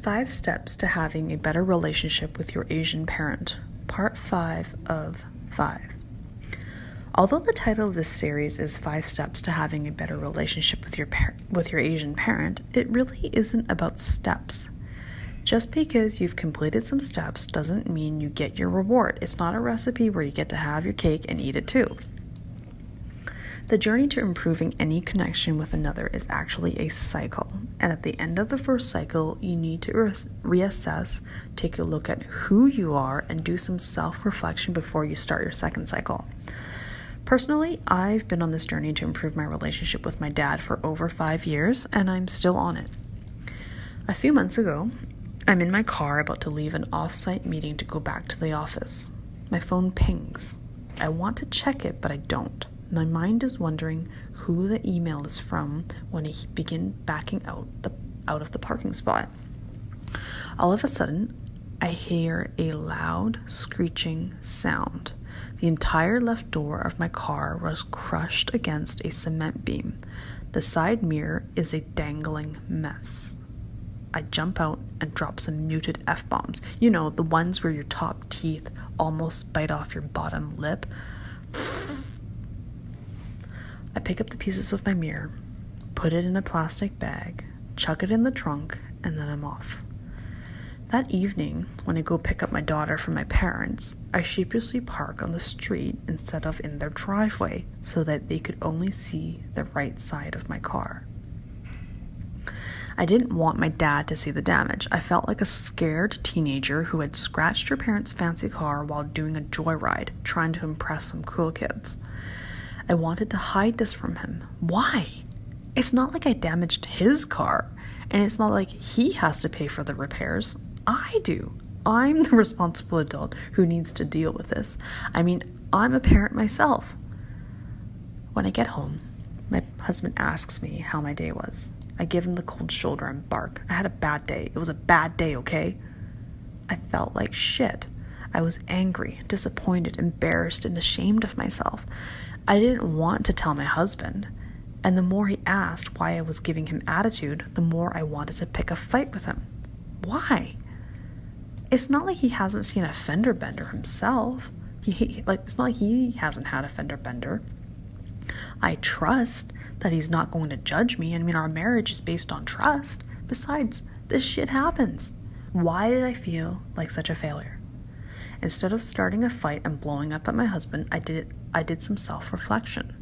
5 Steps to Having a Better Relationship with Your Asian Parent, Part 5 of 5. Although the title of this series is 5 Steps to Having a Better Relationship with your Asian Parent, it really isn't about steps. Just because you've completed some steps doesn't mean you get your reward. It's not a recipe where you get to have your cake and eat it too. The journey to improving any connection with another is actually a cycle, and at the end of the first cycle, you need to reassess, take a look at who you are, and do some self-reflection before you start your second cycle. Personally, I've been on this journey to improve my relationship with my dad for over 5 years, and I'm still on it. A few months ago, I'm in my car about to leave an off-site meeting to go back to the office. My phone pings. I want to check it, but I don't. My mind is wondering who the email is from when I begin backing out of the parking spot. All of a sudden, I hear a loud screeching sound. The entire left door of my car was crushed against a cement beam. The side mirror is a dangling mess. I jump out and drop some muted F-bombs. You know, the ones where your top teeth almost bite off your bottom lip. I pick up the pieces of my mirror, put it in a plastic bag, chuck it in the trunk, and then I'm off. That evening, when I go pick up my daughter from my parents, I sheepishly park on the street instead of in their driveway so that they could only see the right side of my car. I didn't want my dad to see the damage. I felt like a scared teenager who had scratched her parents' fancy car while doing a joyride, trying to impress some cool kids. I wanted to hide this from him. Why? It's not like I damaged his car, and it's not like he has to pay for the repairs. I do. I'm the responsible adult who needs to deal with this. I mean, I'm a parent myself. When I get home, my husband asks me how my day was. I give him the cold shoulder and bark. I had a bad day. It was a bad day, okay? I felt like shit. I was angry, disappointed, embarrassed, and ashamed of myself. I didn't want to tell my husband, and the more he asked why I was giving him attitude, the more I wanted to pick a fight with him. Why? It's not like he hasn't seen a fender bender himself. It's not like he hasn't had a fender bender. I trust that he's not going to judge me. I mean, our marriage is based on trust. Besides, this shit happens. Why did I feel like such a failure? Instead of starting a fight and blowing up at my husband, I did some self-reflection.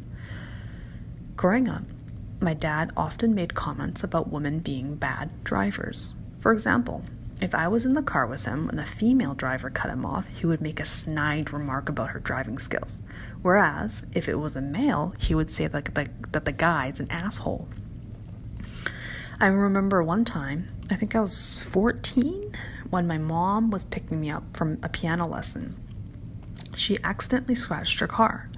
Growing up, my dad often made comments about women being bad drivers. For example, if I was in the car with him and a female driver cut him off, he would make a snide remark about her driving skills. Whereas, if it was a male, he would say that the guy's an asshole. I remember one time, I think I was 14, when my mom was picking me up from a piano lesson. She accidentally scratched her car.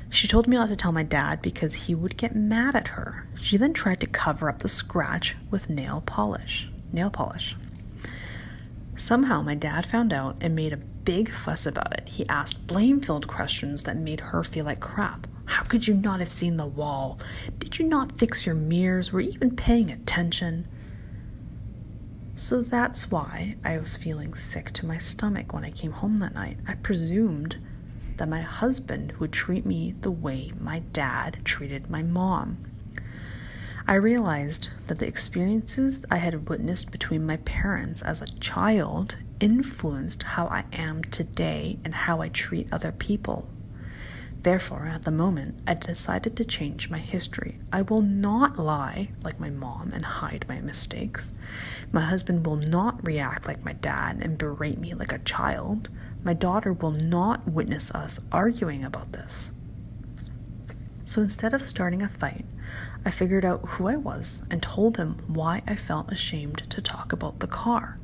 She told me not to tell my dad because he would get mad at her. She then tried to cover up the scratch with nail polish. Somehow my dad found out and made a big fuss about it. He asked blame-filled questions that made her feel like crap. How could you not have seen the wall? Did you not fix your mirrors? Were you even paying attention? So that's why I was feeling sick to my stomach when I came home that night. I presumed that my husband would treat me the way my dad treated my mom. I realized that the experiences I had witnessed between my parents as a child influenced how I am today and how I treat other people. Therefore, at the moment, I decided to change my history. I will not lie like my mom and hide my mistakes. My husband will not react like my dad and berate me like a child. My daughter will not witness us arguing about this. So instead of starting a fight, I figured out who I was and told him why I felt ashamed to talk about the car.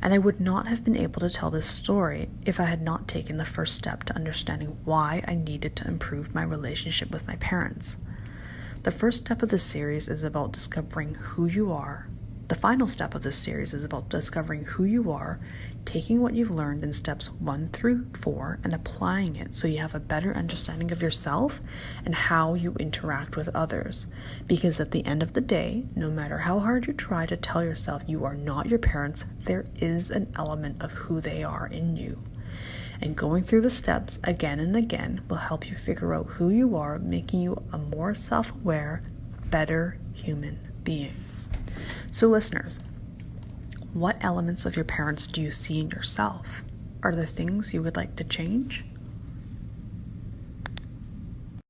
And I would not have been able to tell this story if I had not taken the first step to understanding why I needed to improve my relationship with my parents. The first step of this series is about discovering who you are, The final step of this series is about discovering who you are, taking what you've learned in steps 1 through 4 and applying it so you have a better understanding of yourself and how you interact with others. Because at the end of the day, no matter how hard you try to tell yourself you are not your parents, there is an element of who they are in you. And going through the steps again and again will help you figure out who you are, making you a more self-aware, better human being. So listeners, what elements of your parents do you see in yourself? Are there things you would like to change?